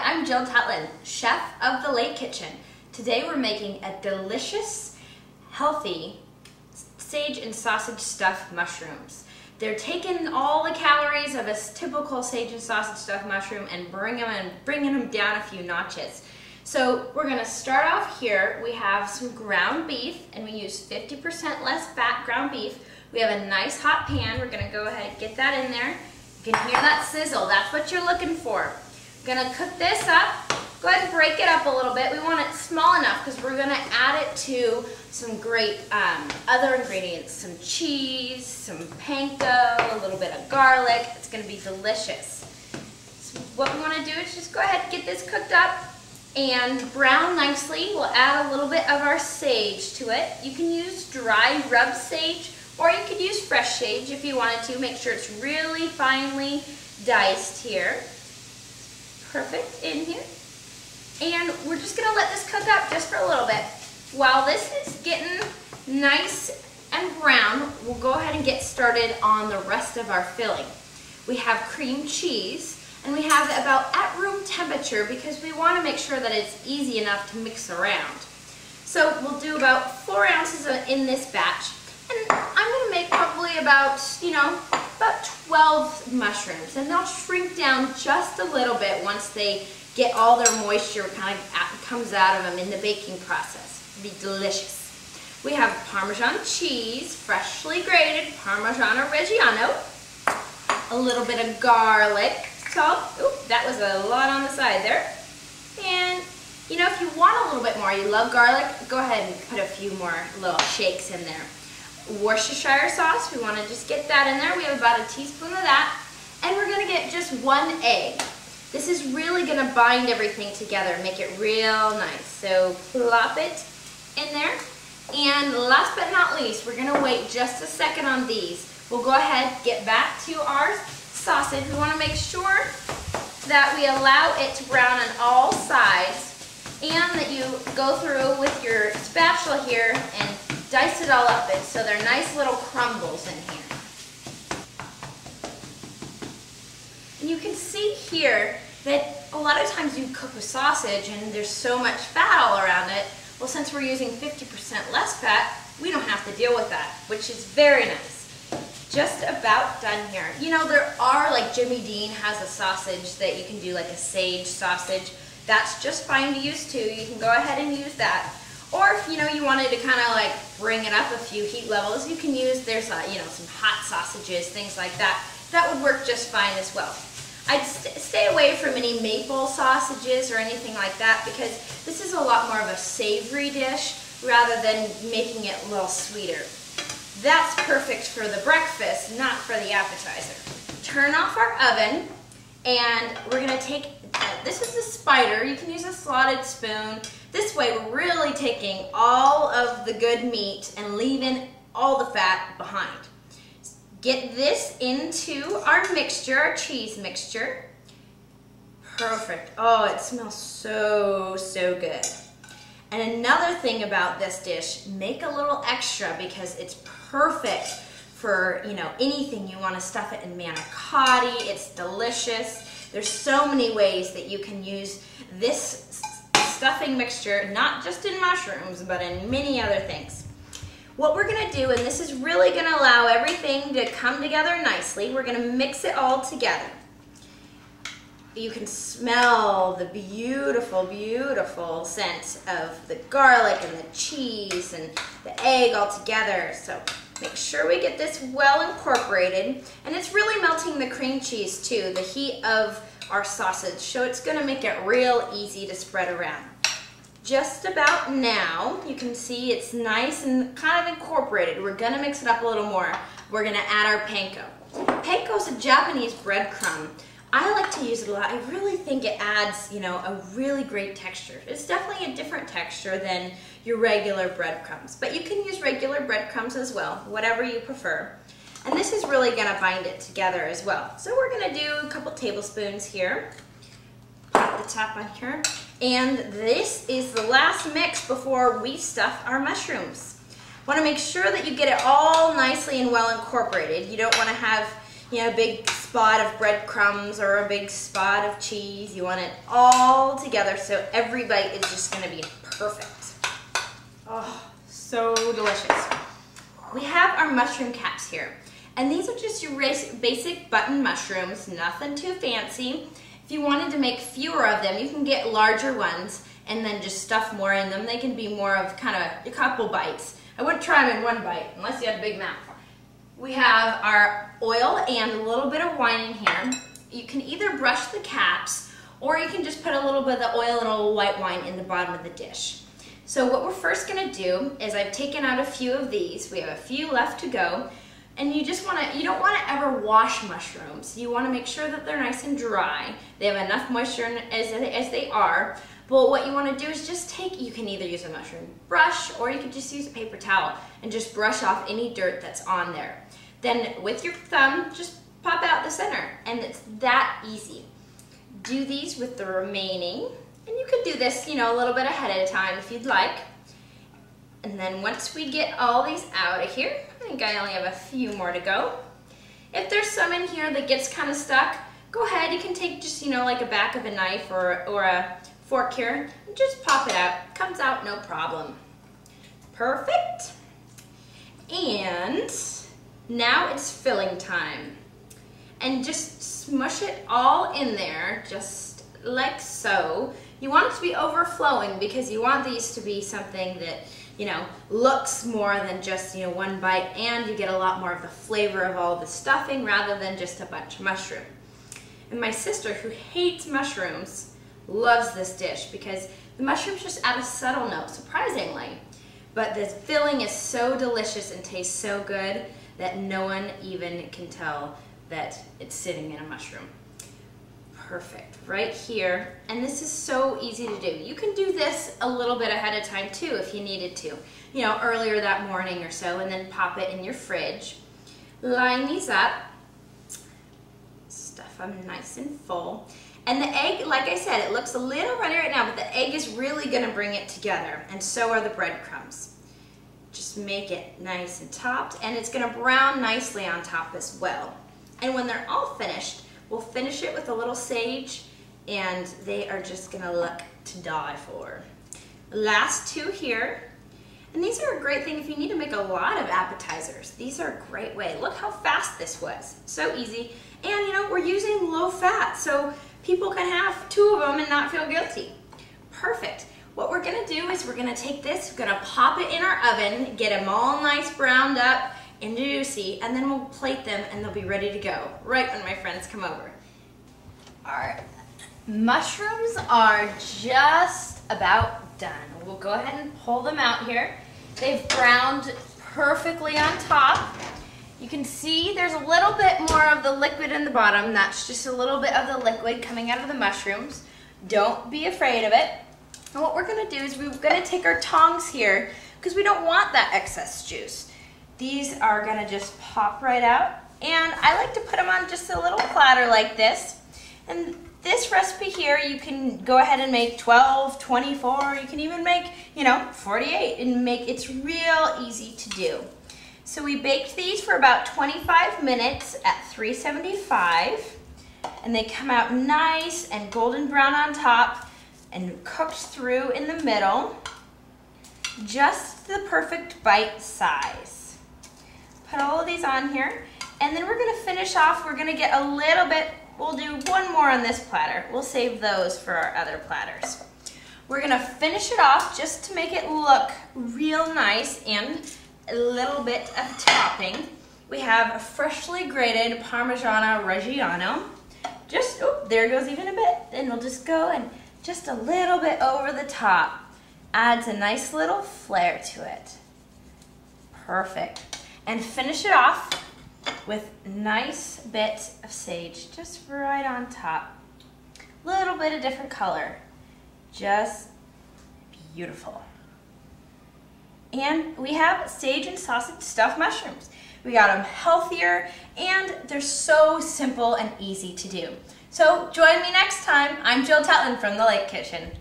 I'm Jill Tutland, chef of the Lake Kitchen. Today we're making a delicious, healthy sage and sausage stuffed mushrooms. They're taking all the calories of a typical sage and sausage stuffed mushroom and bringing them down a few notches. So we're going to start off here. We have some ground beef, and we use 50% less fat ground beef. We have a nice hot pan. We're going to go ahead and get that in there. You can hear that sizzle. That's what you're looking for. We're going to cook this up. Go ahead and break it up a little bit. We want it small enough because we're going to add it to some great other ingredients. Some cheese, some panko, a little bit of garlic. It's going to be delicious. So what we want to do is just go ahead and get this cooked up and brown nicely. We'll add a little bit of our sage to it. You can use dry rubbed sage, or you could use fresh sage if you wanted to. Make sure it's really finely diced here. Perfect in here. And we're just gonna let this cook up just for a little bit. While this is getting nice and brown, we'll go ahead and get started on the rest of our filling. We have cream cheese, and we have it about at room temperature because we want to make sure that it's easy enough to mix around. So we'll do about 4 ounces in this batch, and I'm going to make probably about 12 mushrooms, and they'll shrink down just a little bit once they get all their moisture kind of comes out of them in the baking process. It'll be delicious. We have Parmesan cheese, freshly grated Parmigiano Reggiano, a little bit of garlic salt. Oop, that was a lot on the side there. And if you want a little bit more, you love garlic, go ahead and put a few more little shakes in there. Worcestershire sauce, we want to just get that in there. We have about a teaspoon of that. And we're going to get just 1 egg. This is really going to bind everything together, make it real nice. So plop it in there. And last but not least, we're going to wait just a second on these. We'll go ahead, get back to our sausage. We want to make sure that we allow it to brown on all sides, and that you go through with your spatula here and dice it all up so they're nice little crumbles in here. And you can see here that a lot of times you cook with sausage and there's so much fat all around it. Well, since we're using 50% less fat, we don't have to deal with that, which is very nice. Just about done here. There are, like Jimmy Dean has a sausage that you can do, like a sage sausage. That's just fine to use too. You can go ahead and use that. Or if you wanted to kind of like bring it up a few heat levels, you can use, there's some hot sausages, things like that. That would work just fine as well. I'd stay away from any maple sausages or anything like that because this is a lot more of a savory dish rather than making it a little sweeter. That's perfect for the breakfast, not for the appetizer. Turn off our oven, and we're going to take, this is the spider. You can use a slotted spoon. This way we're really taking all of the good meat and leaving all the fat behind. Get this into our mixture, our cheese mixture. Perfect. Oh, it smells so, so good. And another thing about this dish, make a little extra because it's perfect for, anything you want to stuff it in manicotti. It's delicious. There's so many ways that you can use this stuffing mixture, not just in mushrooms, but in many other things. What we're going to do, and this is really going to allow everything to come together nicely, we're going to mix it all together. You can smell the beautiful, beautiful scent of the garlic and the cheese and the egg all together. So make sure we get this well incorporated. And it's really melting the cream cheese too, the heat of our sausage. So it's going to make it real easy to spread around. Just about now, you can see it's nice and kind of incorporated. We're going to mix it up a little more. We're going to add our panko. Panko is a Japanese breadcrumb. I like to use it a lot. I really think it adds, a really great texture. It's definitely a different texture than your regular breadcrumbs, but you can use regular breadcrumbs as well, whatever you prefer. And this is really going to bind it together as well. So we're going to do a couple tablespoons here. Pop the top on here. And this is the last mix before we stuff our mushrooms. Want to make sure that you get it all nicely and well incorporated. You don't want to have, a big spot of breadcrumbs or a big spot of cheese. You want it all together so every bite is just gonna be perfect. Oh, so delicious. We have our mushroom caps here. And these are just your basic button mushrooms, nothing too fancy. If you wanted to make fewer of them, you can get larger ones and then just stuff more in them. They can be more of kind of a couple bites. I wouldn't try them in one bite unless you had a big mouth. We have our oil and a little bit of wine in here. You can either brush the caps or you can just put a little bit of the oil and a little white wine in the bottom of the dish. So what we're first gonna do is I've taken out a few of these. We have a few left to go. And you don't want to ever wash mushrooms. You want to make sure that they're nice and dry. They have enough moisture as they are. But what you want to do is just you can either use a mushroom brush or you can just use a paper towel and just brush off any dirt that's on there. Then with your thumb, just pop out the center. And it's that easy. Do these with the remaining. And you could do this, a little bit ahead of time if you'd like. And then once we get all these out of here, I think I only have a few more to go. If there's some in here that gets kind of stuck, go ahead. You can take just, like a back of a knife or a fork here and just pop it out. Comes out no problem. Perfect. And now it's filling time. And just smush it all in there, just like so. You want it to be overflowing because you want these to be something that looks more than just, one bite, and you get a lot more of the flavor of all the stuffing rather than just a bunch of mushroom. And my sister, who hates mushrooms, loves this dish because the mushrooms just add a subtle note, surprisingly. But the filling is so delicious and tastes so good that no one even can tell that it's sitting in a mushroom. Perfect, right here. And this is so easy to do. You can do this a little bit ahead of time too if you needed to, earlier that morning or so, and then pop it in your fridge. Line these up, stuff them nice and full. And the egg, like I said, it looks a little runny right now, but the egg is really gonna bring it together, and so are the breadcrumbs. Just make it nice and topped, and it's gonna brown nicely on top as well. And when they're all finished, we'll finish it with a little sage, and they are just gonna look to die for. Last two here, and these are a great thing if you need to make a lot of appetizers. These are a great way. Look how fast this was, so easy. And we're using low fat, so people can have two of them and not feel guilty. Perfect. What we're gonna do is we're gonna take this, we're gonna pop it in our oven, get them all nice browned up, and juicy, and then we'll plate them and they'll be ready to go right when my friends come over. Our mushrooms are just about done. We'll go ahead and pull them out here. They've browned perfectly on top. You can see there's a little bit more of the liquid in the bottom. That's just a little bit of the liquid coming out of the mushrooms. Don't be afraid of it. And what we're gonna do is we're gonna take our tongs here because we don't want that excess juice. These are gonna just pop right out, and I like to put them on just a little platter like this. And this recipe here, you can go ahead and make 12, 24, you can even make, 48, and it's real easy to do. So we baked these for about 25 minutes at 375, and they come out nice and golden brown on top and cooked through in the middle, just the perfect bite size. Put all of these on here, and then we're gonna finish off. We're gonna get a little bit, we'll do one more on this platter. We'll save those for our other platters. We're gonna finish it off just to make it look real nice and a little bit of topping. We have a freshly grated Parmigiano Reggiano. Just, oh, there goes even a bit. And we'll just go and just a little bit over the top. Adds a nice little flair to it. Perfect. And finish it off with nice bits of sage, just right on top. Little bit of different color, just beautiful. And we have sage and sausage stuffed mushrooms. We got them healthier, and they're so simple and easy to do. So join me next time. I'm Jill Tutland from the Lake Kitchen.